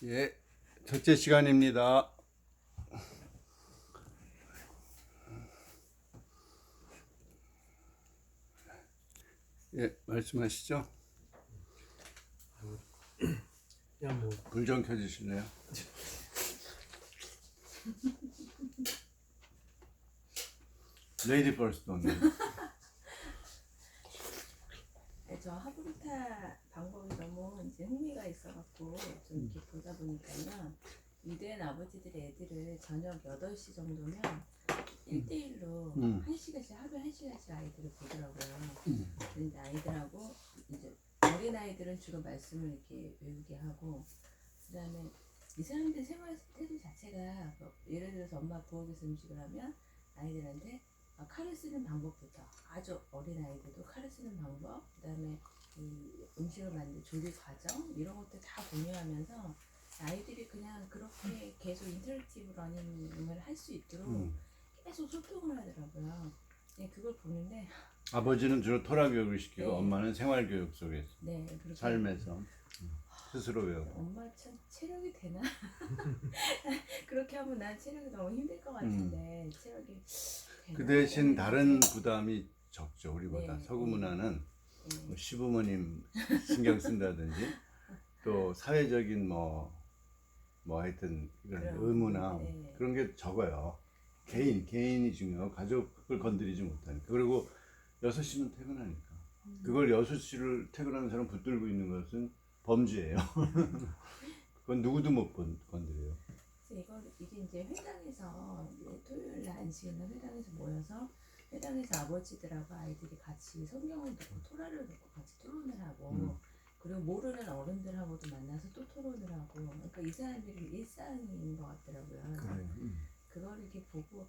예, 첫째 시간입니다. 예, 말씀하시죠. 그냥 뭐 불 좀 켜주실래요? 레이디 퍼스트 오늘. 네, 저 하브루타 방법이 너무 이제 흥미가 있어갖고 좀 이렇게 보다 보니까요. 유대인 아버지들이 애들을 저녁 8시 정도면 1대1로 1시간씩 하루에 1시간씩 아이들을 보더라고요. 근데 아이들하고 이제 어린 아이들은 주로 말씀을 이렇게 외우게 하고, 그다음에 이 사람들 생활 태도 자체가 뭐 예를 들어서 엄마 부엌에서 음식을 하면 아이들한테 칼을 쓰는 방법부터, 아주 어린 아이들도 칼을 쓰는 방법, 그다음에 이 음식을 만드는 조리 과정 이런 것들 다 공유하면서 아이들이 그냥 그렇게 계속 인터랙티브 러닝을 할 수 있도록 계속 소통을 하더라고요. 네, 그걸 보는데 아버지는 주로 토라 교육을 시키고 네. 엄마는 생활 교육 속에서 네, 그렇게 삶에서 스스로 배우고. 엄마 참 체력이 되나? 그렇게 하면 난 체력이 너무 힘들 것 같은데 체력이 되나? 그 대신 다른 부담이 적죠, 우리보다. 네. 서구 문화는 네. 뭐 시부모님 신경 쓴다든지 또 사회적인 뭐 하여튼 이런 그런, 의무나 네. 그런 게 적어요. 개인이 중요하고 가족을 건드리지 못하니까. 그리고 6시면 퇴근하니까. 그걸 6시를 퇴근하는 사람 붙들고 있는 것은 범죄예요. 그건 누구도 못 건드려요. 그래서 이게 이제 회당에서 토요일 날 안식 있는 회당에서 모여서 회당에서 아버지들하고 아이들이 같이 성경을 듣고 토라를 듣고 같이 토론을 하고 그리고 모르는 어른들하고도 만나서 또 토론을 하고, 그러니까 이 사람들이 일상인 것 같더라고요. 그래요. 그걸 이렇게 보고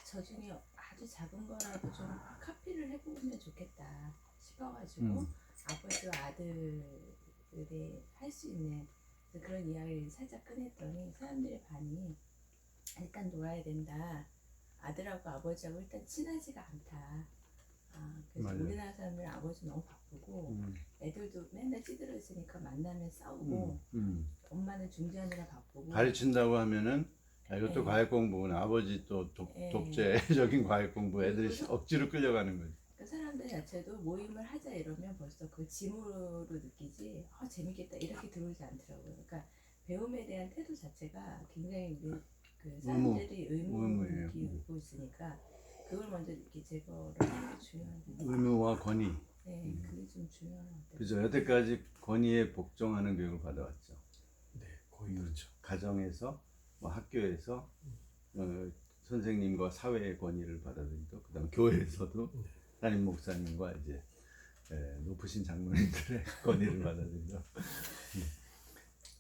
저 중에 아주 작은 거라도 좀 카피를 해보면 좋겠다 싶어가지고 아버지와 아들이 할 수 있는 그런 이야기를 살짝 꺼냈더니 사람들의 반응이 일단 놀아야 된다. 아들하고 아버지하고 일단 친하지가 않다. 그래서 맞아요. 우리나라 사람들은 아버지 너무 바쁘고 애들도 맨날 찌들어 있으니까 만나면 싸우고 엄마는 중재하느라 바쁘고 가르친다고 하면은 이것도 네. 과외 공부구나. 아버지 또 네. 독재적인 과외 공부. 애들이 그리고 억지로 끌려가는 거지. 그 사람들 자체도 모임을 하자 이러면 벌써 그 짐으로 느끼지 재밌겠다 이렇게 들어오지 않더라고요. 그러니까 배움에 대한 태도 자체가 굉장히 그 사람들이 의무예요. 의무를 기울고 있으니까 그걸 먼저 이렇게 제거를 하는 게 중요한 것 같아요. 의무와 권위. 네, 그게 좀 중요한 것 같아요. 그죠. 여태까지 권위에 복종하는 교육을 받아왔죠. 네, 거의 그렇죠. 가정에서, 뭐 학교에서, 선생님과 사회의 권위를 받아들이고, 그다음 교회에서도 담임 목사님과 이제 높으신 장로님들의 권위를 받아들이죠.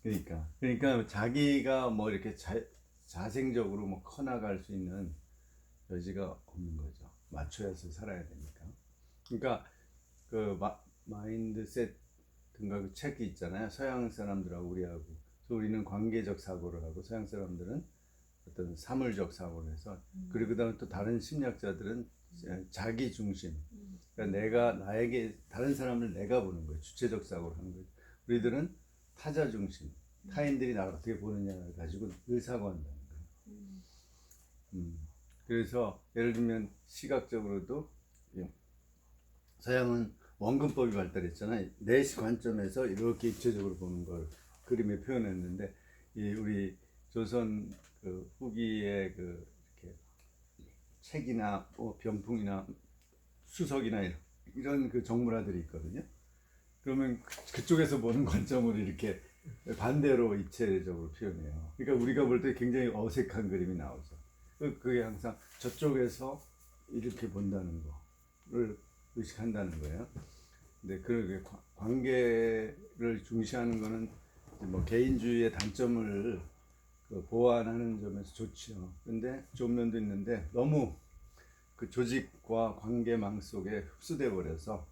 그러니까 자기가 뭐 이렇게 자생적으로 뭐 커나갈 수 있는 여지가 없는 거죠. 맞춰서 살아야 되니까. 그러니까 그 마인드셋 등가 그 책이 있잖아요. 서양 사람들하고 우리하고. 그래서 우리는 관계적 사고를 하고 서양 사람들은 어떤 사물적 사고를 해서, 그리고 그다음에 또 다른 심리학자들은 자기 중심. 그러니까 나에게 다른 사람을 내가 보는 거예요. 주체적 사고를 하는 거예요. 우리들은 타자 중심. 타인들이 나를 어떻게 보느냐를 가지고 의사고한다는 거예요. 그래서 예를 들면 시각적으로도 서양은 원근법이 발달했잖아요. 내 관점에서 이렇게 입체적으로 보는 걸 그림에 표현했는데, 우리 조선 그 후기에 그 이렇게 책이나 뭐 병풍이나 수석이나 이런 그 정물화들이 있거든요. 그러면 그쪽에서 보는 관점으로 이렇게 반대로 입체적으로 표현해요. 그러니까 우리가 볼 때 굉장히 어색한 그림이 나오죠. 그게 항상 저쪽에서 이렇게 본다는 거를 의식한다는 거예요. 근데 그 관계를 중시하는 거는 뭐 개인주의의 단점을 보완하는 점에서 좋죠. 근데 좋은 면도 있는데 너무 그 조직과 관계망 속에 흡수돼 버려서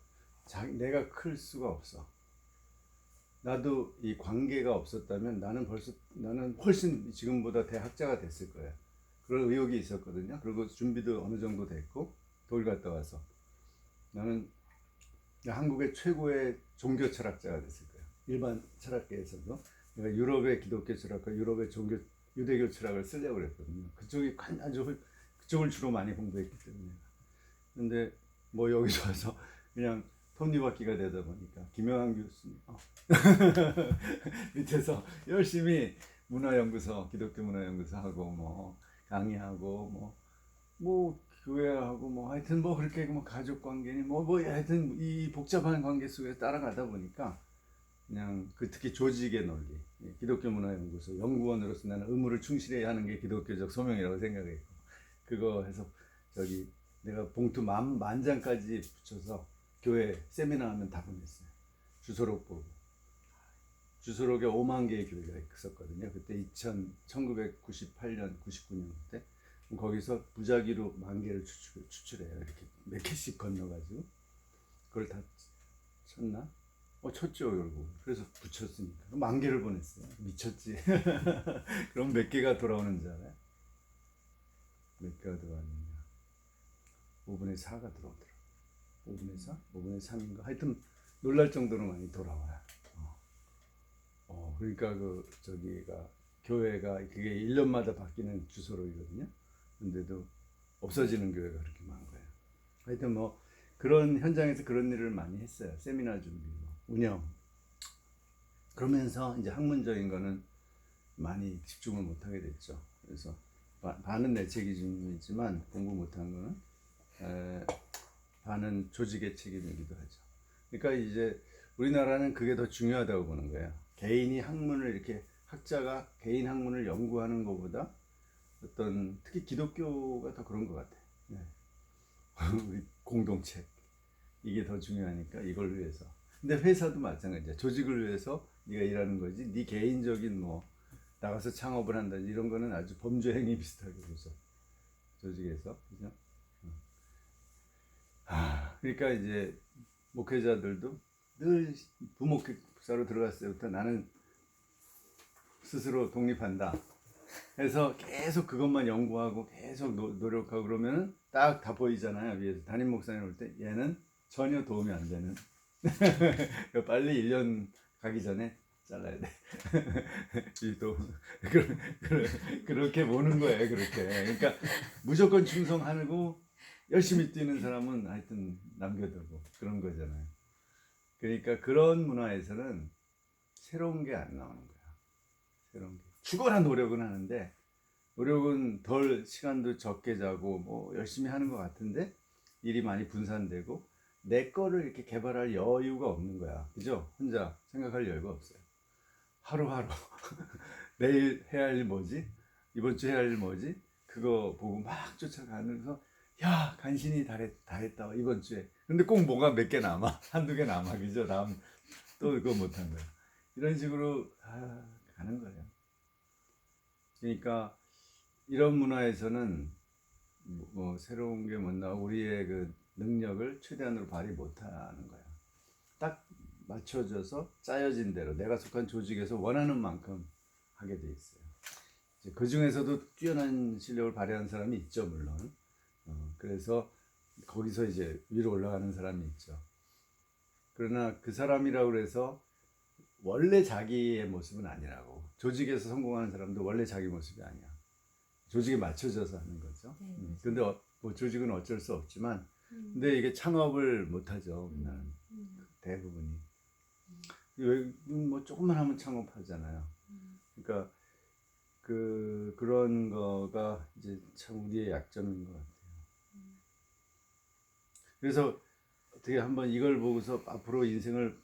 내가 클 수가 없어. 나도 이 관계가 없었다면 나는 훨씬 지금보다 대학자가 됐을 거예요. 그런 의욕이 있었거든요. 그리고 준비도 어느 정도 됐고 독일 갔다 와서 나는 한국의 최고의 종교 철학자가 됐을 거예요. 일반 철학계에서도. 내가 유럽의 기독교 철학과 유럽의 유대교 철학을 쓰려고 그랬거든요. 그쪽을 주로 많이 공부했기 때문에. 근데 뭐 여기서 와서 그냥 톱니바퀴가 되다 보니까 김영환 교수님 밑에서 열심히 문화연구소, 기독교 문화연구소 하고 뭐 강의하고 뭐 교회하고 뭐 하여튼 뭐 그렇게 뭐 가족 관계니 뭐 하여튼 이 복잡한 관계 속에 따라가다 보니까 그냥 그 특히 조직의 논리, 기독교 문화연구소 연구원으로서 나는 의무를 충실해야 하는 게 기독교적 소명이라고 생각했고, 그거 해서 저기 내가 봉투 만 장까지 붙여서 교회 세미나 하면 다 보냈어요. 주소록 보고. 주소록에 5만 개의 교회가 있었거든요. 그때 1998년, 99년 때 거기서 무작위로 10,000개를 추출해요. 이렇게 몇 개씩 건너가지고 그걸 다 쳤나? 쳤죠 결국. 그래서 붙였으니까 10,000개를 보냈어요. 미쳤지. 그럼 몇 개가 돌아오는 줄 알아요? 몇 개가 들어왔느냐? 5분의 4가 들어오더라고요. 5분의 4? 5분의 3인가? 하여튼 놀랄 정도로 많이 돌아와요. 그러니까 저기가 교회가 그게 1년마다 바뀌는 주소록이거든요. 근데도 없어지는 교회가 그렇게 많은 거예요. 하여튼 뭐 그런 현장에서 그런 일을 많이 했어요. 세미나 준비, 운영. 그러면서 이제 학문적인 거는 많이 집중을 못 하게 됐죠. 그래서 반은 내 책임이지만 공부 못한 거는 반은 조직의 책임이기도 하죠. 그러니까 이제 우리나라는 그게 더 중요하다고 보는 거예요. 개인이 학문을 이렇게 학자가 개인 학문을 연구하는 것보다 어떤 특히 기독교가 더 그런 것 같아요. 네. 우리 공동체 이게 더 중요하니까 이걸 위해서. 근데 회사도 마찬가지야. 조직을 위해서 네가 일하는 거지. 네 개인적인 뭐 나가서 창업을 한다든지 이런 거는 아주 범죄 행위 비슷하게 보죠. 조직에서. 그죠? 그러니까 이제 목회자들도 늘 부목사로 들어갔을 때부터 나는 스스로 독립한다 해서 계속 그것만 연구하고 계속 노력하고 그러면은 딱 다 보이잖아요. 위에서 담임 목사님 올 때 얘는 전혀 도움이 안 되는 빨리 1년 가기 전에 잘라야 돼. 또 그렇게 보는 거예요. 그렇게. 그러니까 무조건 충성하고 열심히 뛰는 사람은 하여튼 남겨두고 그런 거잖아요. 그러니까 그런 문화에서는 새로운 게 안 나오는 거야. 새로운 게. 죽어라 노력은 하는데 노력은 덜 시간도 적게 자고 뭐 열심히 하는 것 같은데 일이 많이 분산되고 내 거를 이렇게 개발할 여유가 없는 거야. 그죠? 혼자 생각할 여유가 없어요. 하루하루 내일 해야 할 일 뭐지? 이번 주 해야 할 일 뭐지? 그거 보고 막 쫓아가면서 야 간신히 다 했다 이번 주에. 근데 꼭 뭐가 몇 개 남아. 한두 개 남아. 그죠? 다음 또 그거 못한 거야. 이런 식으로 가는 거예요. 그러니까 이런 문화에서는 뭐 새로운 게 못 나오고 우리의 그 능력을 최대한으로 발휘 못하는 거야. 딱 맞춰져서 짜여진 대로 내가 속한 조직에서 원하는 만큼 하게 돼 있어요. 그 중에서도 뛰어난 실력을 발휘하는 사람이 있죠, 물론. 그래서 거기서 이제 위로 올라가는 사람이 있죠. 그러나 그 사람이라고 해서 원래 자기의 모습은 아니라고. 조직에서 성공하는 사람도 원래 자기 모습이 아니야. 조직에 맞춰져서 하는 거죠. 근데 뭐 조직은 어쩔 수 없지만 근데 이게 창업을 못하죠, 우리나라는. 대부분이. 외국은 뭐 조금만 하면 창업하잖아요. 그러니까 그런 거가 이제 참 우리의 약점인 것 같아요. 그래서 어떻게 한번 이걸 보고서 앞으로 인생을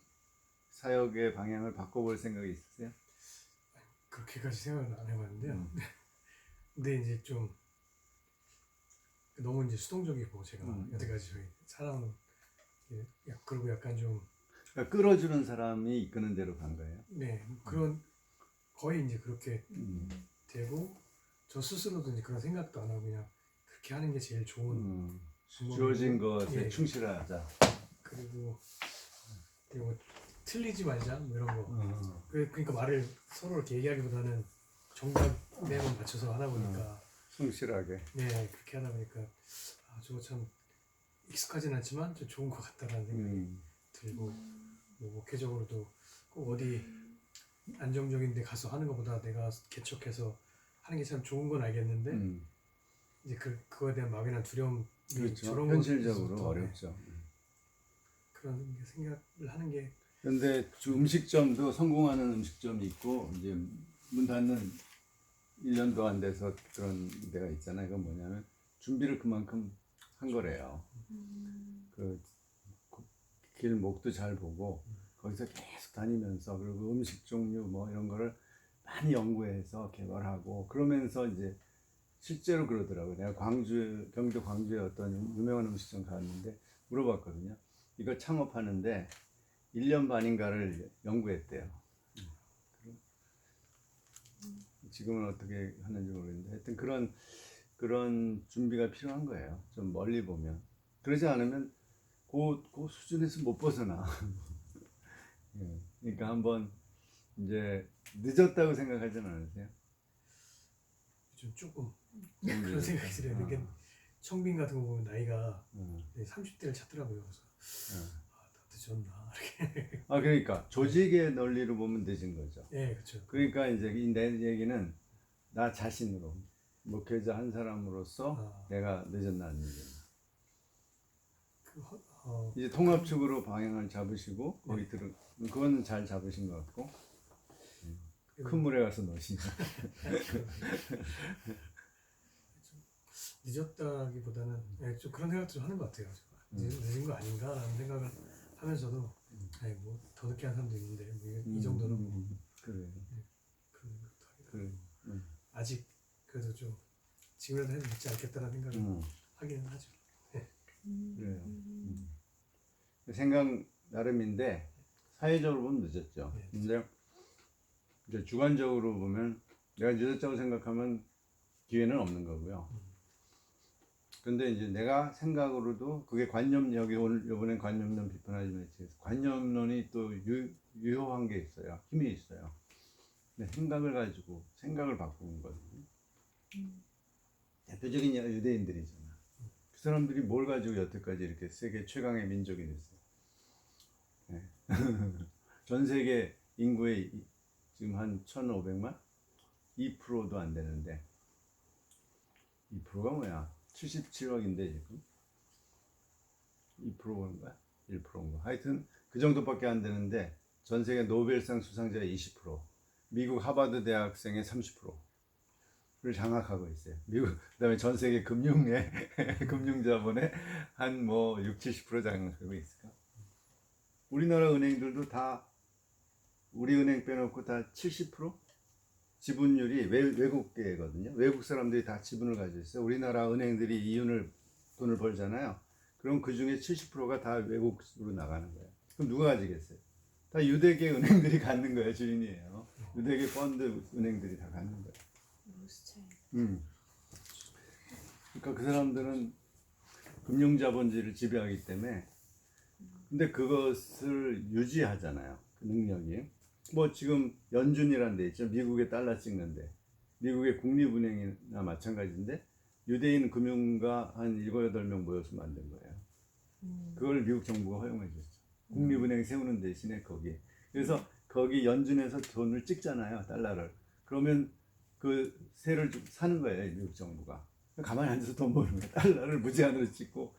사역의 방향을 바꿔볼 생각이 있으세요? 그렇게까지 생각은 안 해봤는데요. 근데 이제 좀 너무 이제 수동적이고 제가 여태까지 저희 살아오는 그리고 약간 좀 그러니까 끌어주는 사람이 이끄는 대로 간 거예요. 네 그런 거의 이제 그렇게 되고 저 스스로도 이제 그런 생각도 안 하고 그냥 그렇게 하는 게 제일 좋은 주어진 것에 예. 충실하자. 그리고 뭐 틀리지 말자 뭐 이런 거. 그러니까 말을 서로 이렇게 얘기하기보다는 정답에만 맞춰서 하다 보니까 성실하게. 네 그렇게 하다 보니까 저거 참 익숙하진 않지만 좀 좋은 것 같다라는 생각이 들고 뭐 목회적으로도 꼭 어디 안정적인 데 가서 하는 것보다 내가 개척해서 하는 게 참 좋은 건 알겠는데 이제 그거에 대한 막연한 두려움이 그렇죠. 저런 현실적으로 것에서부터, 어렵죠. 그런 게 생각을 하는 게 그런데 음식점도 성공하는 음식점이 있고 이제 문 닫는 1년도 안 돼서 그런 데가 있잖아요. 그건 뭐냐면 준비를 그만큼 한 거래요. 그 길목도 잘 보고 거기서 계속 다니면서 그리고 음식 종류 뭐 이런 거를 많이 연구해서 개발하고 그러면서 이제 실제로 그러더라고요. 내가 경기도 광주에 어떤 유명한 음식점 갔는데 물어봤거든요. 이거 창업하는데 1년 반인가를 연구했대요. 지금은 어떻게 하는지 모르겠는데 하여튼 그런 준비가 필요한 거예요. 좀 멀리 보면. 그러지 않으면 그 수준에서 못 벗어나. 예. 그러니까 한번 이제 늦었다고 생각하지는 않으세요? 좀 조금 좀 그런 생각이 들어요. 아. 이게 청빈 같은 거 보면 나이가 음. 30대를 찾더라고요. 그래서 음. 다 늦었나 이렇게. 아 그러니까 조직의 논리로 보면 늦은 거죠. 예, 그렇죠. 그러니까 이제 내 얘기는 나 자신으로 목회자 한 사람으로서 내가 늦었나 안 늦었나. 이제 통합 측으로 방향을 잡으시고 거기 들은 그거는 잘 잡으신 것 같고 큰 물에 가서 넣으시냐. 늦었다기보다는 좀 그런 생각도 좀 하는 것 같아요. 늦은 거 아닌가라는 생각을 하면서도 뭐더 늦게 한 사람도 있는데 이 정도는 뭐 그래. 그런 것도 하기도 그래. 하고. 아직 그래도 좀 지금이라도 해도 늦지 않겠다는 생각을 하기는 하죠. 그래요. 생각 나름인데 사회적으로 보면 늦었죠. 근데 이제 주관적으로 보면 내가 늦었다고 생각하면 기회는 없는 거고요. 근데 이제 내가 생각으로도 그게 관념력이 오늘 이번엔 관념론 비판하지 마시겠어요. 관념론이 또 유효한 게 있어요. 힘이 있어요. 근데 생각을 가지고 생각을 바꾸는 거거든요. 대표적인 유대인들이잖아. 그 사람들이 뭘 가지고 여태까지 이렇게 세계 최강의 민족이 됐어요. 네. 전 세계 인구의 지금 한 1,500만? 2%도 안 되는데 2%가 뭐야? 77억인데 지금 2%인가? 1%인가? 하여튼 그 정도밖에 안 되는데 전 세계 노벨상 수상자의 20%, 미국 하버드 대학생의 30%를 장악하고 있어요. 미국 그다음에 전 세계 금융의 금융자본의 한 뭐 6, 70% 장악하고 있을까? 우리나라 은행들도 다 우리 은행 빼놓고 다 70%? 지분율이 외국계거든요. 외국 사람들이 다 지분을 가지고 있어요. 우리나라 은행들이 돈을 벌잖아요. 그럼 그 중에 70%가 다 외국으로 나가는 거예요. 그럼 누가 가지겠어요? 다 유대계 은행들이 갖는 거예요. 주인이에요. 유대계 펀드 은행들이 다 갖는 거예요. 그러니까 그 사람들은 금융자본주의를 지배하기 때문에 근데 그것을 유지하잖아요. 그 능력이. 뭐 지금 연준이라는 데 있죠. 미국의 달러 찍는데 미국의 국립은행이나 마찬가지인데 유대인 금융가 한 7, 8명 모여서 만든 거예요. 그걸 미국 정부가 허용해 줬죠. 국립은행 세우는 대신에 거기. 그래서 거기 연준에서 돈을 찍잖아요. 달러를. 그러면 그 세를 좀 사는 거예요. 미국 정부가. 가만히 앉아서 돈 버는 거예요. 달러를 무제한으로 찍고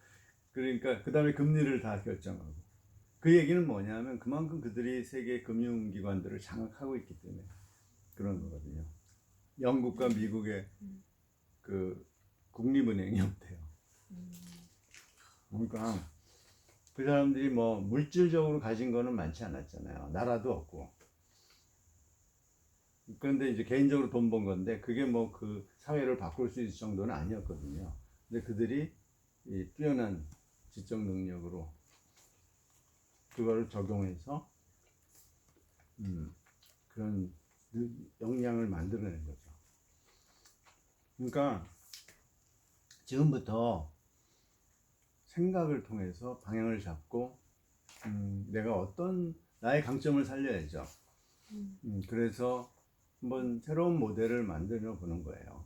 그러니까 그 다음에 금리를 다 결정하고 그 얘기는 뭐냐면 그만큼 그들이 세계 금융기관들을 장악하고 있기 때문에 그런 거거든요. 영국과 미국의 그 국립은행이 없대요. 그러니까 그 사람들이 뭐 물질적으로 가진 거는 많지 않았잖아요. 나라도 없고. 그런데 이제 개인적으로 돈 번 건데 그게 뭐 그 사회를 바꿀 수 있을 정도는 아니었거든요. 근데 그들이 이 뛰어난 지적 능력으로 그거를 적용해서 그런 역량을 만들어낸 거죠. 그러니까 지금부터 생각을 통해서 방향을 잡고 내가 어떤 나의 강점을 살려야죠. 그래서 한번 새로운 모델을 만들어 보는 거예요.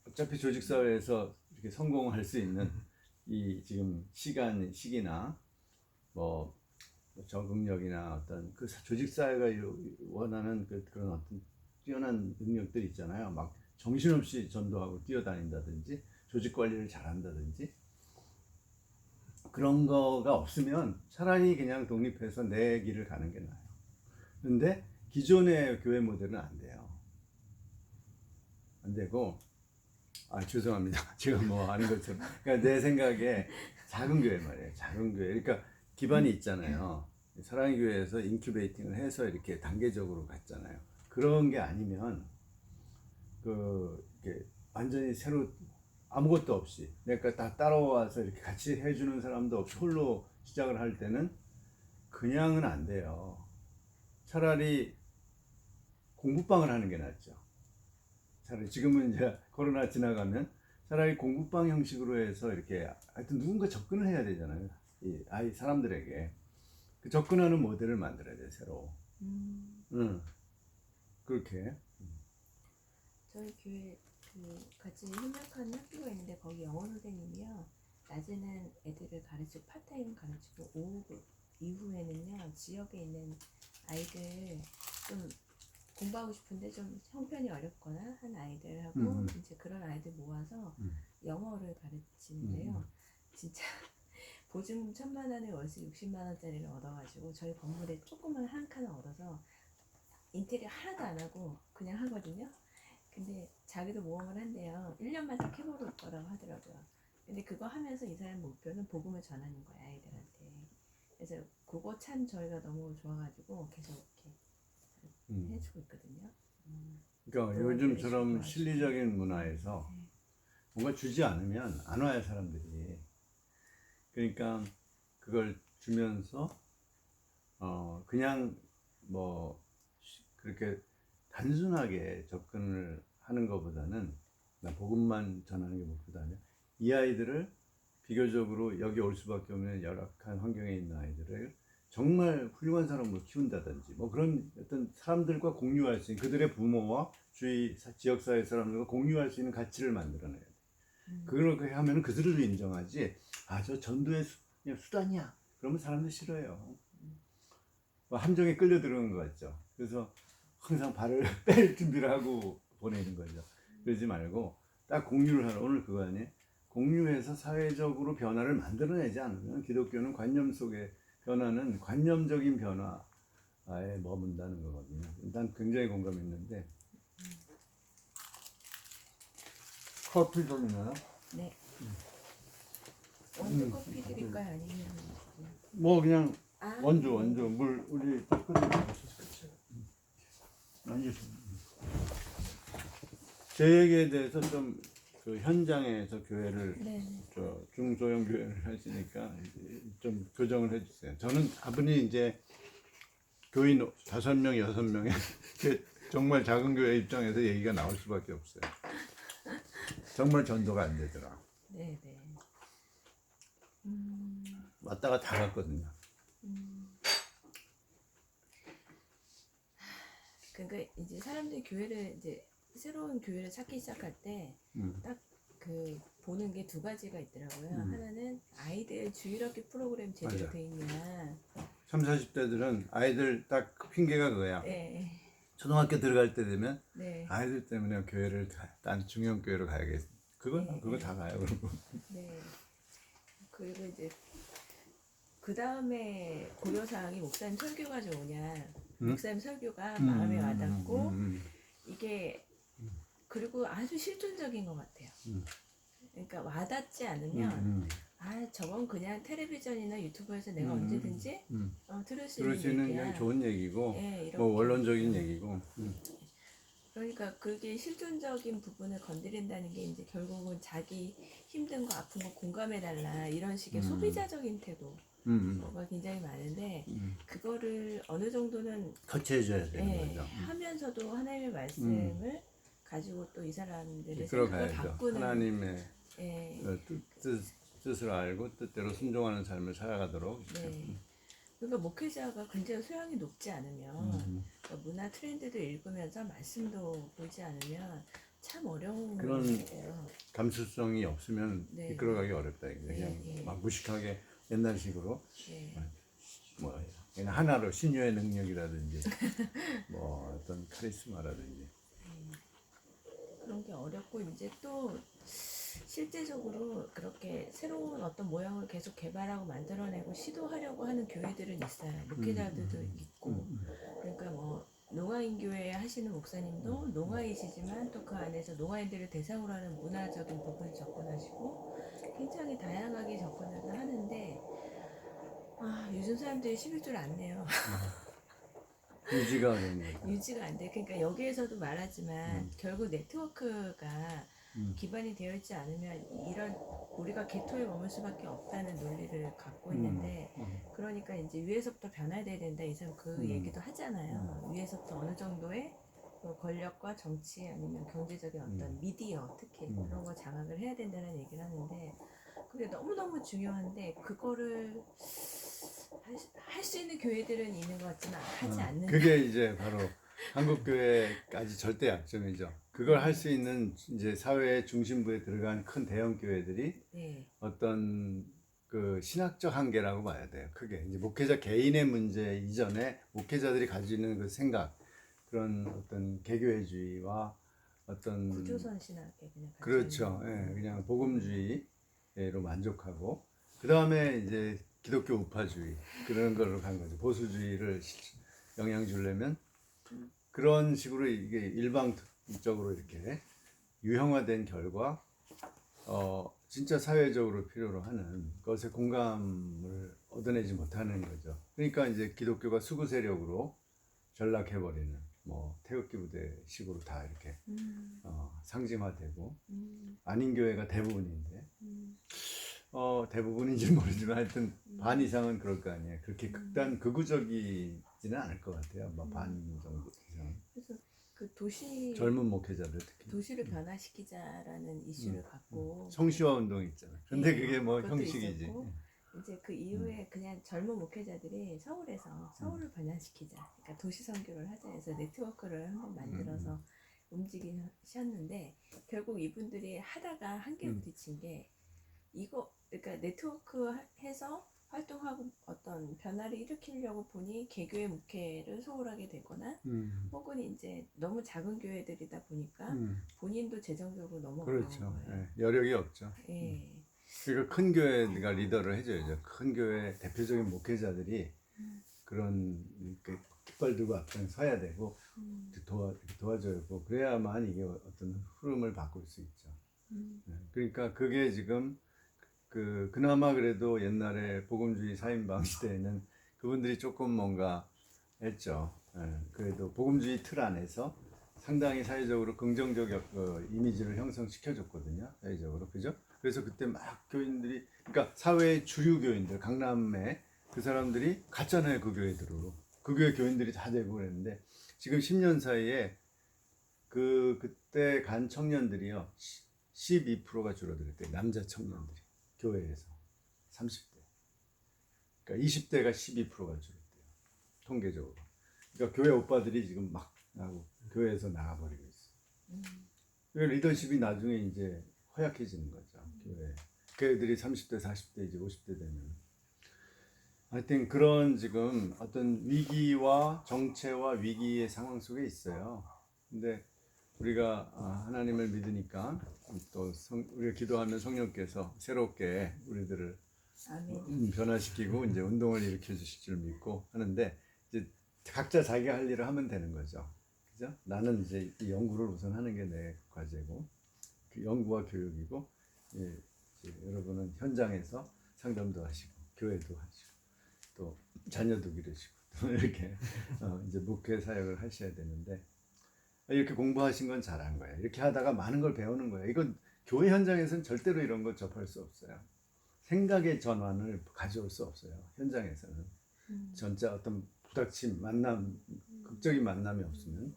어차피 조직사회에서 이렇게 성공할 수 있는 이 지금 시기나 뭐 적응력이나 어떤 그 조직 사회가 원하는 그런 어떤 뛰어난 능력들 있잖아요. 막 정신없이 전도하고 뛰어다닌다든지 조직 관리를 잘한다든지 그런 거가 없으면 차라리 그냥 독립해서 내 길을 가는 게 나아요. 근데 기존의 교회 모델은 안 돼요. 안 되고, 죄송합니다. 제가 뭐 아는 것처럼. 그러니까 내 생각에 작은 교회 말이에요. 작은 교회. 그러니까 기반이 있잖아요. 사랑의 교회에서 인큐베이팅을 해서 이렇게 단계적으로 갔잖아요. 그런 게 아니면, 이렇게 완전히 새로 아무것도 없이, 그러니까 다 따라와서 이렇게 같이 해주는 사람도 없이 홀로 시작을 할 때는 그냥은 안 돼요. 차라리 공부방을 하는 게 낫죠. 차라리 지금은 이제 코로나 지나가면 차라리 공부방 형식으로 해서 이렇게 하여튼 누군가 접근을 해야 되잖아요. 이 아이 사람들에게 그 접근하는 모델을 만들어야 돼 새로. 그렇게. 저희 교회 같이 협력하는 학교가 있는데 거기 영어 선생님이요. 낮에는 애들을 가르치고 파타임 가르치고 오후 이후에는요 지역에 있는 아이들 좀 공부하고 싶은데 좀 형편이 어렵거나 한 아이들하고 이제 그런 아이들 모아서 영어를 가르치는데요. 진짜 보증금 1,000만 원에 월세 60만 원짜리를 얻어가지고 저희 건물에 조그만 한 칸을 얻어서 인테리어 하나도 안 하고 그냥 하거든요. 근데 자기도 모험을 한대요. 1년만 딱 해볼 거라고 하더라고요. 근데 그거 하면서 이 사람 목표는 복음을 전하는 거야 아이들한테. 그래서 그거 참 저희가 너무 좋아가지고 계속 이렇게 해주고 있거든요. 그러니까 요즘처럼 실리적인 문화에서 뭔가 주지 않으면 안 와요 사람들이. 그러니까 그걸 주면서 그냥 뭐 그렇게 단순하게 접근을 하는 것보다는 복음만 전하는 게 목표다면 이 아이들을 비교적으로 여기 올 수밖에 없는 열악한 환경에 있는 아이들을 정말 훌륭한 사람으로 키운다든지 뭐 그런 어떤 사람들과 공유할 수 있는 그들의 부모와 주위 지역사회 사람들과 공유할 수 있는 가치를 만들어내야 돼. 그렇게 하면 그들도 인정하지. 저 전도의 그냥 수단이야. 그러면 사람들 싫어요. 뭐 함정에 끌려들어오는 것 같죠. 그래서 항상 발을 뺄 준비를 하고 보내는 거죠. 그러지 말고 딱 공유를 하라. 오늘 그거 아니에요? 공유해서 사회적으로 변화를 만들어내지 않으면 기독교는 관념 속에 변화는 관념적인 변화에 머문다는 거거든요. 일단 굉장히 공감했는데 커피 좀 있나요? 네. 원두 커피 드릴까요? 아니면 뭐 그냥 아, 원주 물 우리 딱 끓이고 알겠습니다. 제 얘기에 대해서 좀 그 현장에서 교회를 네. 중소형 교회를 하시니까 좀 교정을 해주세요. 저는 아버님 이제 교인 5명, 6명의 정말 작은 교회 입장에서 얘기가 나올 수밖에 없어요. 정말 전도가 안 되더라. 네, 네. 왔다가 다 갔거든요. 그러니까 이제 사람들이 교회를 이제 새로운 교회를 찾기 시작할 때 딱 그 보는 게 두 가지가 있더라고요. 하나는 아이들 주일학교 프로그램 제대로 맞아. 돼 있냐. 30, 40대들은 아이들 딱 핑계가 그거야. 네. 초등학교 들어갈 때 되면 네. 아이들 때문에 교회를 딴 중형교회로 가야겠어. 그거 다 가요. 그러고. 네. 그리고 이제 그 다음에 고려 사항이 목사님 설교가 좋으냐, 목사님 설교가 마음에 와닿고 이게 그리고 아주 실존적인 것 같아요. 그러니까 와닿지 않으면 저건 그냥 텔레비전이나 유튜브에서 내가 언제든지 들을 수 들을 수 있는 있는 얘기야. 그냥 좋은 얘기고 네, 이렇게. 뭐 원론적인 얘기고 그러니까 그게 실존적인 부분을 건드린다는 게 이제 결국은 자기 힘든 거 아픈 거 공감해달라 이런 식의 소비자적인 태도가 굉장히 많은데 그거를 어느 정도는 터치해줘야 되는 거죠. 하면서도 하나님의 말씀을 가지고 또 이 사람들의 생각을 이끌어가야죠. 바꾸는 하나님의 예, 뜻을 알고 뜻대로 순종하는 삶을 살아가도록. 네. 그러니까 목회자가 굉장히 소양이 높지 않으면 그러니까 문화 트렌드도 읽으면서 말씀도 보지 않으면 참 어려운 그런 거예요. 감수성이 없으면 네. 이끌어가기 어렵다. 그냥 네. 막 무식하게 옛날식으로 네. 뭐 그냥 하나로 신유의 능력이라든지 뭐 어떤 카리스마라든지. 그런 게 어렵고 이제 또 실제적으로 그렇게 새로운 어떤 모형을 계속 개발하고 만들어내고 시도하려고 하는 교회들은 있어요. 목회자들도 있고. 그러니까 뭐 농아인 교회 하시는 목사님도 농아이시지만 또 그 안에서 농아인들을 대상으로 하는 문화적인 부분을 접근하시고 굉장히 다양하게 접근을 하는데 요즘 사람들이 11조를 안 내요. 유지가 어려운 거죠. 유지가 안 돼. 그러니까 여기에서도 말하지만 결국 네트워크가 기반이 되어 있지 않으면 이런 우리가 개토에 머물 수밖에 없다는 논리를 갖고 있는데 그러니까 이제 위에서부터 변화돼야 된다 이상 그 얘기도 하잖아요. 위에서부터 어느 정도의 그 권력과 정치 아니면 경제적인 어떤 미디어 특히 그런 거 장악을 해야 된다는 얘기를 하는데 그게 너무너무 중요한데 그거를 할 수 있는 교회들은 있는 것 같지만 하지 않는 그게 이제 바로 한국 교회까지 절대 약점이죠. 그걸 할 수 있는 이제 사회의 중심부에 들어간 큰 대형 교회들이 네. 어떤 그 신학적 한계라고 봐야 돼요. 크게 이제 목회자 개인의 문제 이전에 목회자들이 가지는 그 생각 그런 어떤 개교회주의와 어떤 구조선 신학에 그냥 같이 그렇죠. 있는 예, 그냥 복음주의로 만족하고 그 다음에 이제 기독교 우파주의 그런 걸로 간 거죠. 보수주의를 영향 주려면 그런 식으로 이게 일방적으로 이렇게 유형화된 결과 진짜 사회적으로 필요로 하는 것에 공감을 얻어내지 못하는 거죠. 그러니까 이제 기독교가 수구 세력으로 전락해버리는 뭐 태극기 부대식으로 다 이렇게 상징화되고 아닌 교회가 대부분인데 대부분인지 모르지만 하여튼 반 이상은 그럴 거 아니에요. 그렇게 극우적이지는 않을 것 같아요. 뭐 반 정도 이상. 그래서 그 도시 젊은 목회자들 특히 도시를 변화시키자라는 이슈를 갖고 성시화 운동이 있잖아요. 근데 예, 그게 뭐 그것도 형식이지. 있었고, 이제 그 이후에 그냥 젊은 목회자들이 서울에서 서울을 변화시키자. 그러니까 도시 선교를 하자 해서 네트워크를 한번 만들어서 움직이셨는데 결국 이분들이 하다가 한계 부딪힌 게 이거 그러니까 네트워크 해서 활동하고 어떤 변화를 일으키려고 보니 개교의 목회를 소홀하게 되거나 혹은 이제 너무 작은 교회들이다 보니까 본인도 재정적으로 너무 어려운 그렇죠. 거예요. 예, 여력이 없죠. 예. 그러니까 큰 교회가 리더를 해줘야죠. 큰 교회 대표적인 목회자들이 그런 깃발 들고 앞장 서야 되고 도와줘야 되고 그래야만 이게 어떤 흐름을 바꿀 수 있죠. 그러니까 그게 지금 그나마 그래도 옛날에 복음주의 4인방 시대에는 그분들이 조금 뭔가 했죠. 그래도 복음주의 틀 안에서 상당히 사회적으로 긍정적 이미지를 형성시켜줬거든요. 사회적으로. 그죠? 그래서 그때 막 교인들이, 그러니까 사회의 주류 교인들, 강남에 그 사람들이 갔잖아요. 그 교회들로. 그 교회 교인들이 다 되고 그랬는데 지금 10년 사이에 그때 간 청년들이요. 12%가 줄어들었대요. 남자 청년들이. 교회에서 30대. 그러니까 20대가 12%가 줄었대요. 통계적으로. 그러니까 교회 오빠들이 지금 막 나고 교회에서 나가버리고 있어. 그 리더십이 나중에 이제 허약해지는 거죠. 교회. 교회들이 30대, 40대, 이제 50대 되면. 하여튼 그런 지금 어떤 위기와 정체와 위기의 상황 속에 있어요. 근데 우리가 하나님을 믿으니까 또 우리가 기도하면 성령께서 새롭게 우리들을 아멘. 변화시키고 이제 운동을 일으켜 주실 줄 믿고 하는데 이제 각자 자기가 할 일을 하면 되는 거죠. 그죠? 나는 이제 이 연구를 우선 하는 게 내 과제고 그 연구와 교육이고 이제 여러분은 현장에서 상담도 하시고 교회도 하시고 또 자녀도 기르시고 또 이렇게 이제 목회 사역을 하셔야 되는데 이렇게 공부하신 건 잘한 거예요. 이렇게 하다가 많은 걸 배우는 거예요. 이건 교회 현장에서는 절대로 이런 거 접할 수 없어요. 생각의 전환을 가져올 수 없어요. 현장에서는. 진짜 어떤 부닥침, 만남, 극적인 만남이 없으면.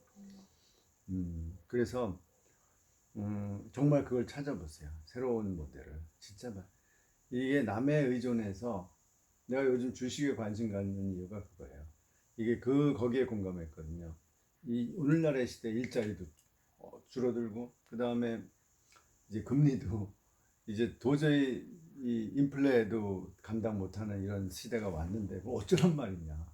그래서 정말 그걸 찾아보세요. 새로운 모델을. 진짜 이게 남에 의존해서 내가 요즘 주식에 관심 갖는 이유가 그거예요. 이게 거기에 공감했거든요. 이 오늘날의 시대 일자리도 줄어들고 그 다음에 이제 금리도 이제 도저히 이 인플레도 감당 못하는 이런 시대가 왔는데 뭐 어쩌란 말이냐.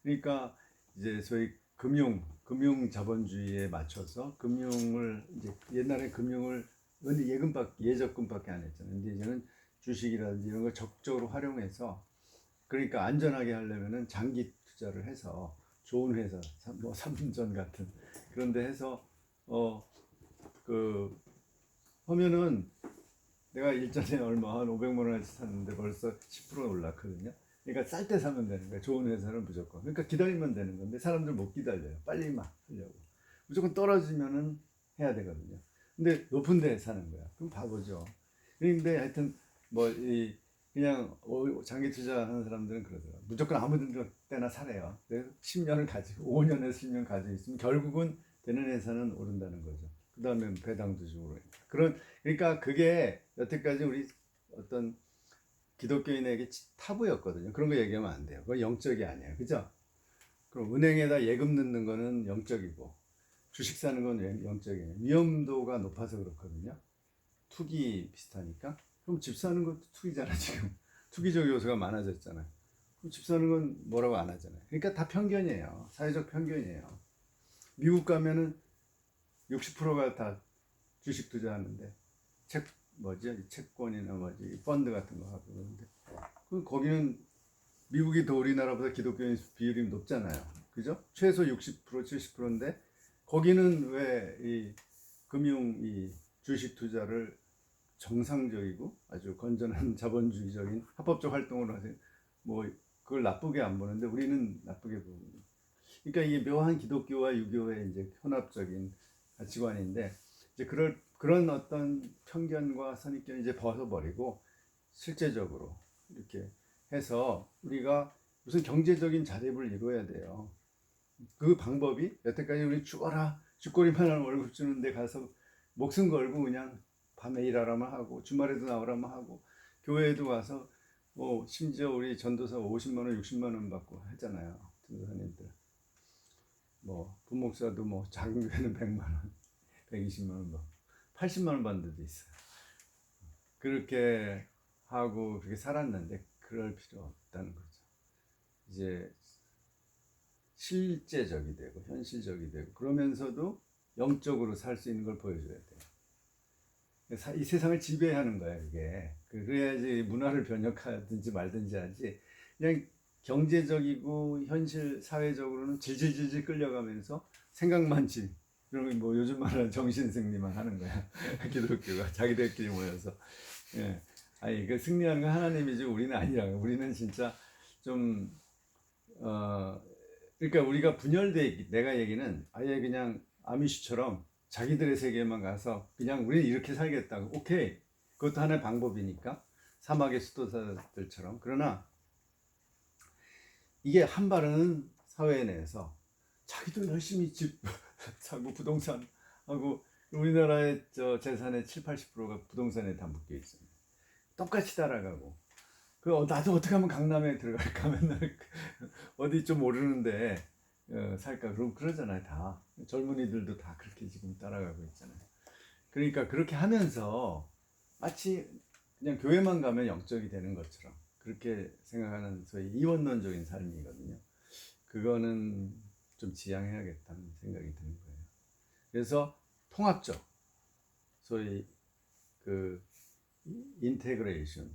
그러니까 이제 소위 금융 자본주의에 맞춰서 금융을 이제 옛날에 금융을 근데 예적금밖에 안 했잖아요. 근데 이제는 주식이라든지 이런 걸 적극적으로 활용해서 그러니까 안전하게 하려면은 장기 투자를 해서 좋은 회사 뭐 삼전 같은 그런데 해서 그 하면은 내가 일전에 얼마 한 500만 원어치 샀는데 벌써 10% 올랐거든요. 그러니까 쌀 때 사면 되는 거예요. 좋은 회사는 무조건. 그러니까 기다리면 되는 건데 사람들 못 기다려요. 빨리만 하려고. 무조건 떨어지면은 해야 되거든요. 근데 높은 데 사는 거야. 그럼 바보죠. 그런데 하여튼 뭐 이 그냥 장기 투자하는 사람들은 그러더라고요. 무조건 아무 때나 사래요. 그래서 10년을 가지고 5년에서 10년 가지고 있으면 결국은 되는 회사는 오른다는 거죠. 그 다음에 배당도 주고 그러니까. 그러니까 그게 여태까지 우리 어떤 기독교인에게 타부였거든요. 그런 거 얘기하면 안 돼요. 그건 영적이 아니에요. 그죠? 그럼 은행에다 예금 넣는 거는 영적이고 주식 사는 건 영적이에요. 위험도가 높아서 그렇거든요. 투기 비슷하니까. 그럼 집 사는 것도 투기잖아 지금. 투기적 요소가 많아졌잖아요. 그럼 집 사는 건 뭐라고 안 하잖아요. 그러니까 다 편견이에요. 사회적 편견이에요. 미국 가면은 60%가 다 주식 투자하는데 채권이나 펀드 같은 거 하고 그러는데 거기는 미국이 더 우리나라보다 기독교인 비율이 높잖아요. 그죠? 최소 60% 70%인데 거기는 왜 이 금융 이 주식 투자를 정상적이고 아주 건전한 자본주의적인 합법적 활동으로 하세요. 뭐 그걸 나쁘게 안 보는데 우리는 나쁘게 보는. 그러니까 이게 묘한 기독교와 유교의 이제 혼합적인 가치관인데 이제 그런 어떤 편견과 선입견 이제 벗어버리고 실제적으로 이렇게 해서 우리가 무슨 경제적인 자립을 이루어야 돼요. 그 방법이 여태까지 우리 죽어라 쥐꼬리만한 월급 주는데 가서 목숨 걸고 그냥 밤에 일하라만 하고 주말에도 나오라만 하고 교회에도 가서 뭐 심지어 우리 전도사 50만 원 60만 원 받고 했잖아요. 전도사님들 뭐 부목사도 뭐 작은 교회는 100만 원 120만 원 받고 80만 원 받는 데도 있어요. 그렇게 하고 그렇게 살았는데 그럴 필요 없다는 거죠. 이제 실제적이 되고 현실적이 되고 그러면서도 영적으로 살 수 있는 걸 보여줘야 돼요. 이 세상을 지배하는 거야 그게. 그래야지 문화를 변혁하든지 말든지 하지. 그냥 경제적이고 현실 사회적으로는 질질질질 끌려가면서 생각만 그러면 뭐 요즘 말하는 정신승리만 하는 거야. 기독교가 자기들끼리 모여서. 예. 아니 그 승리하는 건 하나님이지 우리는 아니라고. 우리는 진짜 좀 그러니까 우리가 분열돼 있기. 내가 얘기는 아예 그냥 아미시처럼 자기들의 세계에만 가서 그냥 우리는 이렇게 살겠다고. 오케이. 그것도 하나의 방법이니까. 사막의 수도사들처럼. 그러나 이게 한 발은 사회 내에서 자기도 열심히 집 사고 부동산 하고 우리나라의 재산의 7, 80%가 부동산에 다 묶여 있어요. 똑같이 따라가고. 나도 어떻게 하면 강남에 들어갈까 맨날 어디 좀 모르는데 살까 그러잖아요. 다 젊은이들도 다 그렇게 지금 따라가고 있잖아요. 그러니까 그렇게 하면서 마치 그냥 교회만 가면 영적이 되는 것처럼 그렇게 생각하는 소위 이원론적인 삶이거든요. 그거는 좀 지양해야겠다는 생각이 드는 거예요. 그래서 통합적 소위 그 인테그레이션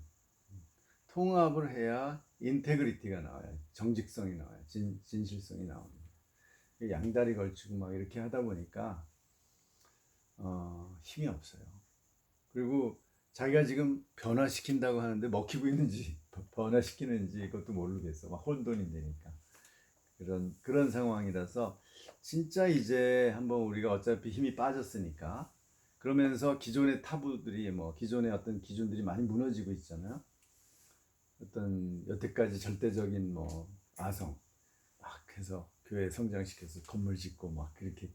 통합을 해야 인테그리티가 나와요. 정직성이 나와요. 진실성이 나옵니다. 양다리 걸치고 막 이렇게 하다 보니까 힘이 없어요. 그리고 자기가 지금 변화시킨다고 하는데 먹히고 있는지 변화시키는지 그것도 모르겠어. 막 혼돈이 되니까 그런 상황이라서 진짜 이제 한번 우리가 어차피 힘이 빠졌으니까 그러면서 기존의 타부들이 뭐 기존의 어떤 기준들이 많이 무너지고 있잖아요. 어떤 여태까지 절대적인 뭐 아성 막 해서 교회 성장시켜서 건물 짓고 막 그렇게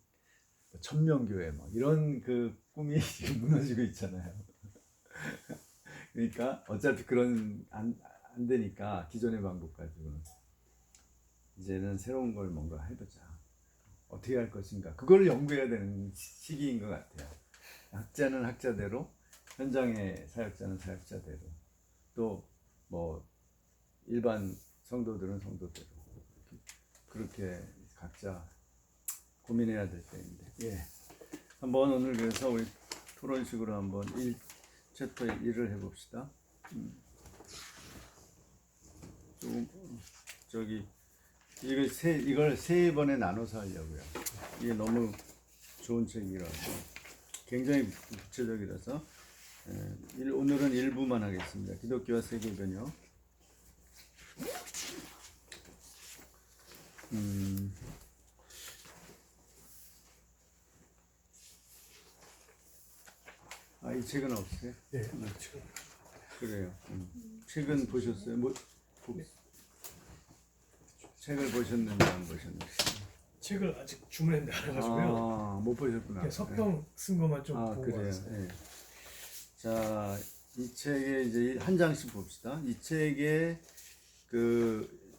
천명교회 막 이런 그 꿈이 지금 무너지고 있잖아요. 그러니까 어차피 그런 안 되니까 기존의 방법 가지고는 이제는 새로운 걸 뭔가 해보자. 어떻게 할 것인가 그걸 연구해야 되는 시기인 것 같아요. 학자는 학자대로 현장의 사역자는 사역자대로 또 뭐 일반 성도들은 성도대로 그렇게 각자 고민해야 될 때인데. 예. 한번 오늘 그래서 우리 토론식으로 한번 챕터 1을 해봅시다. 좀 저기 이걸 세 번에 나눠서 하려고요. 이게 너무 좋은 책이라서 굉장히 구체적이라서 오늘은 일부만 하겠습니다. 기독교와 세계 변혁. 이 책은 없어요? 네, 지금 그래요. 책은 보셨어요? 책을 보셨는지 안 보셨는지? 책을 아직 주문했는데 안 해가지고요. 못 보셨구나. 서평 쓴 것만 좀 보고 그래요. 왔어요. 예. 자, 이 책에 이제 한 장씩 봅시다. 이 책에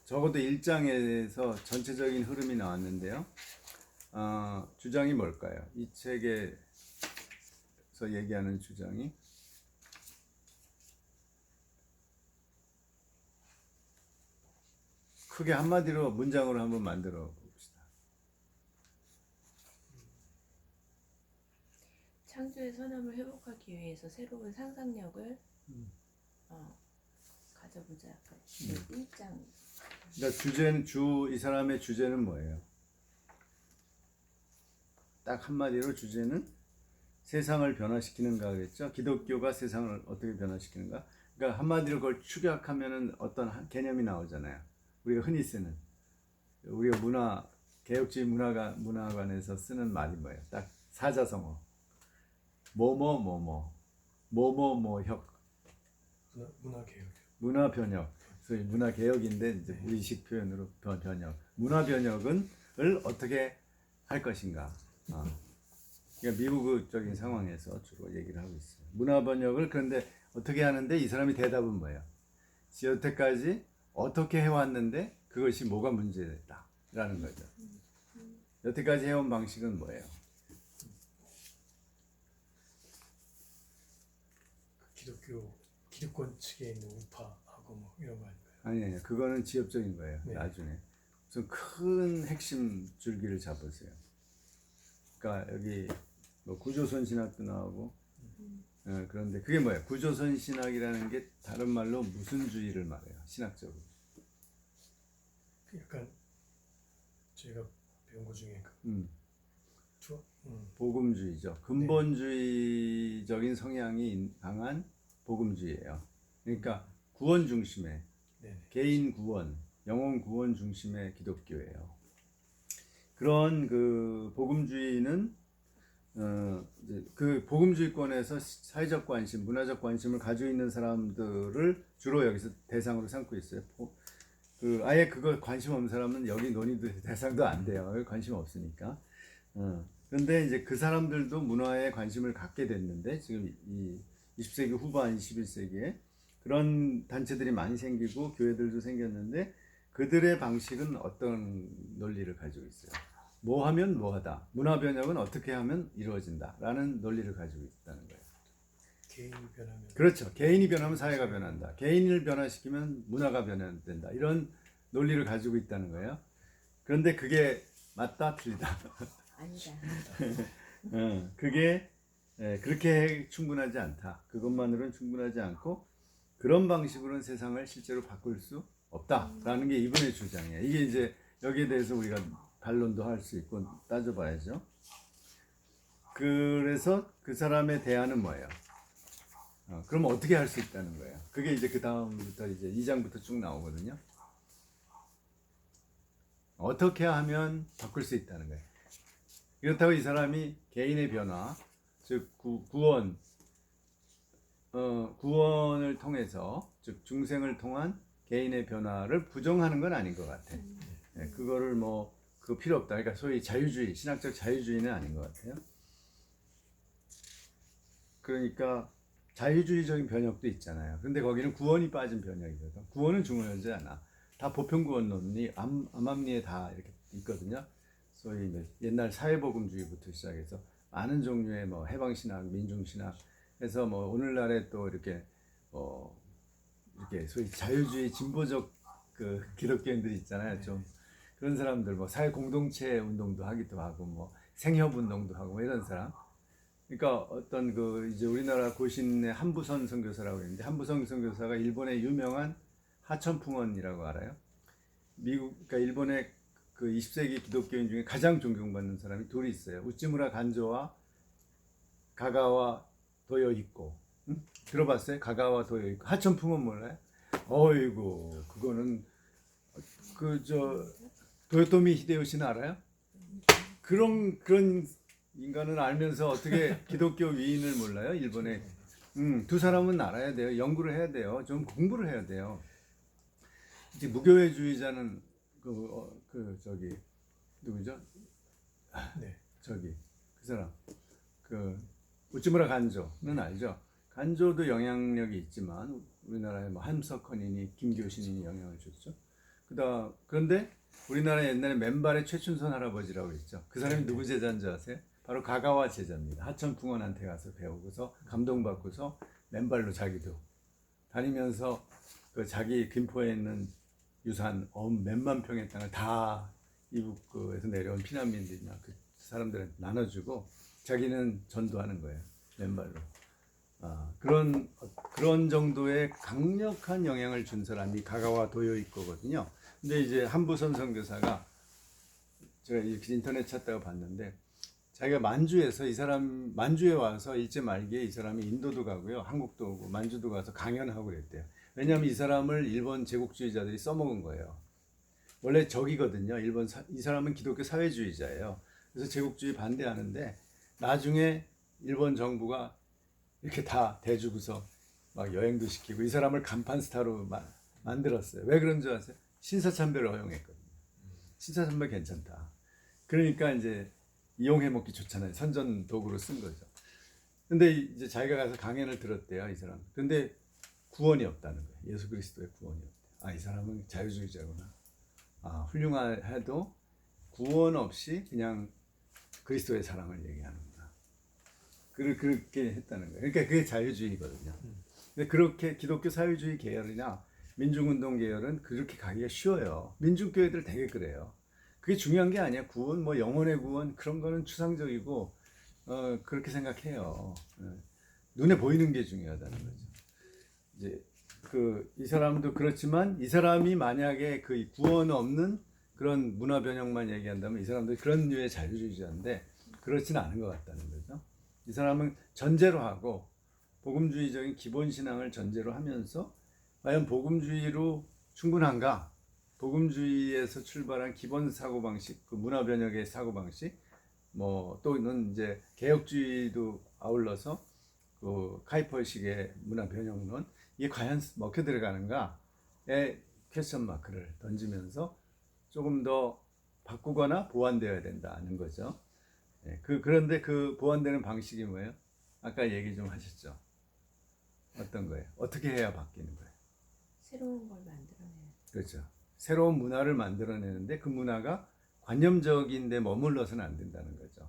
적어도 1장에서 전체적인 흐름이 나왔는데요. 주장이 뭘까요? 이 책에서 얘기하는 주장이 크게 한마디로 문장으로 한번 만들어 봅시다. 창조의 선함을 회복하기 위해서 새로운 상상력을 가져보자. 약간 1장. 그러니까 이 사람의 주제는 뭐예요? 딱 한마디로 주제는 세상을 변화시키는가겠죠. 기독교가 세상을 어떻게 변화시키는가. 그러니까 한마디로 그걸 축약하면은 어떤 개념이 나오잖아요. 우리가 흔히 쓰는 우리가 개혁주의 문화관에서 쓰는 말이 뭐예요? 딱 사자성어. 뭐뭐뭐뭐 뭐뭐뭐혁. 문화 변혁. 소위 문화 개혁인데 이제 우리식 표현으로 변혁. 문화 변혁을 어떻게 할 것인가. 그러니까 미국적인 상황에서 주로 얘기를 하고 있어요. 문화 번역을 그런데 어떻게 하는데 이 사람이 대답은 뭐예요? 여태까지 어떻게 해왔는데 그것이 뭐가 문제됐다라는 거죠. 여태까지 해온 방식은 뭐예요? 기득권 측에 있는 우파하고 뭐 이런 거 아닌가요? 아니에요. 그거는 지엽적인 거예요. 네. 나중에 좀 큰 핵심 줄기를 잡으세요. 그러니까 여기 뭐 구조선 신학도 나오고 그런데 그게 뭐예요? 구조선 신학이라는 게 다른 말로 무슨 주의를 말해요? 신학적으로. 약간 저희가 배운 것 중에 복음주의죠. 근본주의적인 성향이 강한 복음주의예요. 그러니까 구원 중심의 개인 구원, 영혼 구원 중심의 기독교예요. 그런 복음주의는 이제 그 복음주의권에서 사회적 관심, 문화적 관심을 가지고 있는 사람들을 주로 여기서 대상으로 삼고 있어요. 아예 그거 관심 없는 사람은 여기 논의도 대상도 안 돼요. 관심 없으니까. 그런데 이제 그 사람들도 문화에 관심을 갖게 됐는데 지금 이 20세기 후반 21세기에 그런 단체들이 많이 생기고 교회들도 생겼는데 그들의 방식은 어떤 논리를 가지고 있어요? 뭐 하면 뭐 하다. 문화 변혁은 어떻게 하면 이루어진다. 라는 논리를 가지고 있다는 거예요. 개인이 변하면. 그렇죠. 개인이 변하면 사회가 변한다. 개인을 변화시키면 문화가 변화된다. 이런 논리를 가지고 있다는 거예요. 그런데 그게 맞다? 틀리다? 아니다. 그게 그렇게 충분하지 않다. 그것만으로는 충분하지 않고 그런 방식으로는 세상을 실제로 바꿀 수 없다라는 게 이분의 주장이에요. 이게 이제 여기에 대해서 우리가 반론도 할 수 있고 따져봐야죠. 그래서 그 사람의 대안은 뭐예요? 그럼 어떻게 할 수 있다는 거예요? 그게 이제 그 다음부터 이제 2장부터 쭉 나오거든요. 어떻게 하면 바꿀 수 있다는 거예요. 그렇다고 이 사람이 개인의 변화, 즉 구원을 통해서, 즉 중생을 통한 개인의 변화를 부정하는 건 아닌 것 같아. 그거를 그거 필요 없다. 그러니까 소위 자유주의, 신학적 자유주의는 아닌 것 같아요. 그러니까 자유주의적인 변혁도 있잖아요. 근데 거기는 구원이 빠진 변혁이거든. 구원은 중요하지 않아. 다 보편구원론이 암암리에 다 이렇게 있거든요. 소위 옛날 사회복음주의부터 시작해서 많은 종류의 해방신학, 민중신학 해서 오늘날에 또 이렇게 소위 자유주의 진보적 그 기독교인들이 있잖아요. 좀 그런 사람들 뭐 사회 공동체 운동도 하기도 하고 뭐 생협 운동도 하고 뭐 이런 사람. 그러니까 어떤 그 이제 우리나라 고신의 한부선 선교사라고 있는데 한부선 선교사가 일본의 유명한 하천풍원이라고 알아요? 미국 그러니까 일본의 그 20세기 기독교인 중에 가장 존경받는 사람이 둘이 있어요. 우찌무라 간조와 가가와 도요히코. 응? 들어봤어요? 가가와 도요히코. 하천풍원 몰라요? 어이구 그거는 그 저 도요토미 히데요시는 알아요? 그런 인간을 알면서 어떻게 기독교 위인을 몰라요? 일본에. 두 사람은 알아야 돼요. 연구를 해야 돼요. 좀 공부를 해야 돼요. 이제 무교회주의자는 저기 누구죠? 네. 저기 그 사람 그 우찌무라 간조는 알죠? 간조도 영향력이 있지만 우리나라에 뭐 함석헌이니 김교신이 영향을 줬죠. 그런데 우리나라 옛날에 맨발의 최춘선 할아버지라고 있죠. 그 사람이 누구 제자인 줄 아세요? 바로 가가와 제자입니다. 하천풍원한테 가서 배우고서 감동받고서 맨발로 자기도 다니면서 그 자기 김포에 있는 유산 몇만 평의 땅을 다 이북에서 내려온 피난민들이나 그 사람들한테 나눠주고 자기는 전도하는 거예요. 맨발로. 그런 정도의 강력한 영향을 준 사람이 가가와 도요이코거든요. 근데 이제 한부선 선교사가 제가 이렇게 인터넷 찾다가 봤는데 자기가 만주에서 만주에 와서 일제 말기에 이 사람이 인도도 가고요, 한국도 오고 만주도 가서 강연하고 그랬대요. 왜냐하면 이 사람을 일본 제국주의자들이 써먹은 거예요. 원래 적이거든요. 이 사람은 기독교 사회주의자예요. 그래서 제국주의 반대하는데 나중에 일본 정부가 이렇게 다 대주고서 막 여행도 시키고 이 사람을 간판 스타로 만들었어요. 왜 그런 줄 아세요? 신사참배를 허용했거든요. 신사참배 괜찮다. 그러니까 이제 이용해 먹기 좋잖아요. 선전 도구로 쓴 거죠. 근데 이제 자기가 가서 강연을 들었대요, 이 사람. 근데 구원이 없다는 거예요. 예수 그리스도의 구원이 없대요. 이 사람은 자유주의자구나. 훌륭해도 구원 없이 그냥 그리스도의 사랑을 얘기하는구나. 그렇게 했다는 거예요. 그러니까 그게 자유주의거든요. 근데 그렇게 기독교 사회주의 계열이나 민중운동 계열은 그렇게 가기가 쉬워요. 민중교회들 되게 그래요. 그게 중요한 게 아니야. 구원, 뭐 영혼의 구원 그런 거는 추상적이고 그렇게 생각해요. 눈에 보이는 게 중요하다는 거죠. 이제 이 사람도 그렇지만 이 사람이 만약에 그 구원 없는 그런 문화 변형만 얘기한다면 이 사람도 그런 류의 자유주의자인데 그렇지는 않은 것 같다는 거죠. 이 사람은 전제로 하고 복음주의적인 기본 신앙을 전제로 하면서 과연 복음주의로 충분한가? 복음주의에서 출발한 기본 사고방식, 그 문화 변혁의 사고방식, 뭐 또는 이제 개혁주의도 아울러서 그 카이퍼식의 문화 변혁론, 이게 과연 먹혀 들어가는가에 퀘스천 마크를 던지면서 조금 더 바꾸거나 보완되어야 된다는 거죠. 그런데 그 보완되는 방식이 뭐예요? 아까 얘기 좀 하셨죠. 어떤 거예요? 어떻게 해야 바뀌는 거예요? 새로운 걸 만들어내요. 그렇죠. 새로운 문화를 만들어내는데 그 문화가 관념적인데 머물러서는 안 된다는 거죠.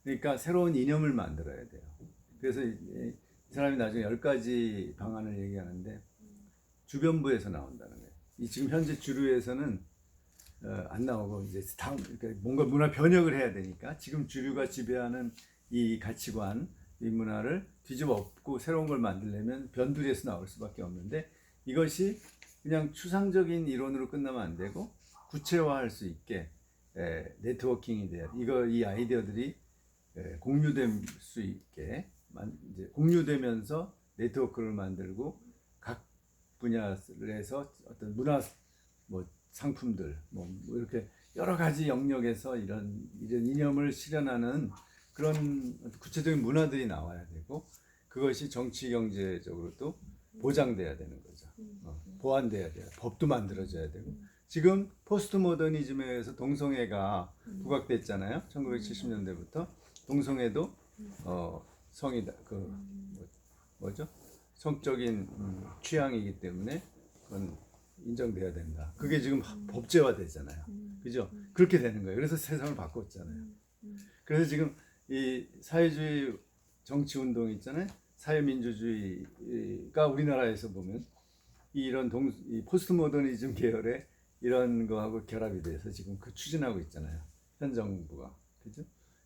그러니까 새로운 이념을 만들어야 돼요. 그래서 이 사람이 나중에 10가지 방안을 얘기하는데 주변부에서 나온다는 거예요. 지금 현재 주류에서는 안 나오고 이제 그러니까 뭔가 문화 변혁을 해야 되니까 지금 주류가 지배하는 이 가치관, 이 문화를 뒤집어 엎고 새로운 걸 만들려면 변두리에서 나올 수밖에 없는데 이것이 그냥 추상적인 이론으로 끝나면 안 되고 구체화할 수 있게 네트워킹이 돼야 이 아이디어들이 공유될 수 있게 이제 공유되면서 네트워크를 만들고 각 분야에서 어떤 문화 뭐 상품들 뭐 이렇게 여러 가지 영역에서 이런 이념을 실현하는 그런 구체적인 문화들이 나와야 되고 그것이 정치 경제적으로도 보장돼야 되는 거죠. 보완돼야 돼요. 법도 만들어져야 되고 지금 포스트 모더니즘에 의해서 동성애가 부각됐잖아요. 1970년대부터 동성애도 성이다 뭐죠? 성적인 취향이기 때문에 그건 인정돼야 된다. 그게 지금 법제화되잖아요. 그죠? 그렇게 되는 거예요. 그래서 세상을 바꿨잖아요. 그래서 지금 이 사회주의 정치 운동 있잖아요. 사회민주주의가 우리나라에서 보면 이런 이 포스트 모더니즘 계열의 이런 거하고 결합이 돼서 지금 그 추진하고 있잖아요. 현 정부가. 그죠?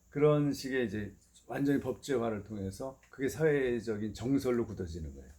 그런 식의 이제 완전히 법제화를 통해서 그게 사회적인 정설로 굳어지는 거예요.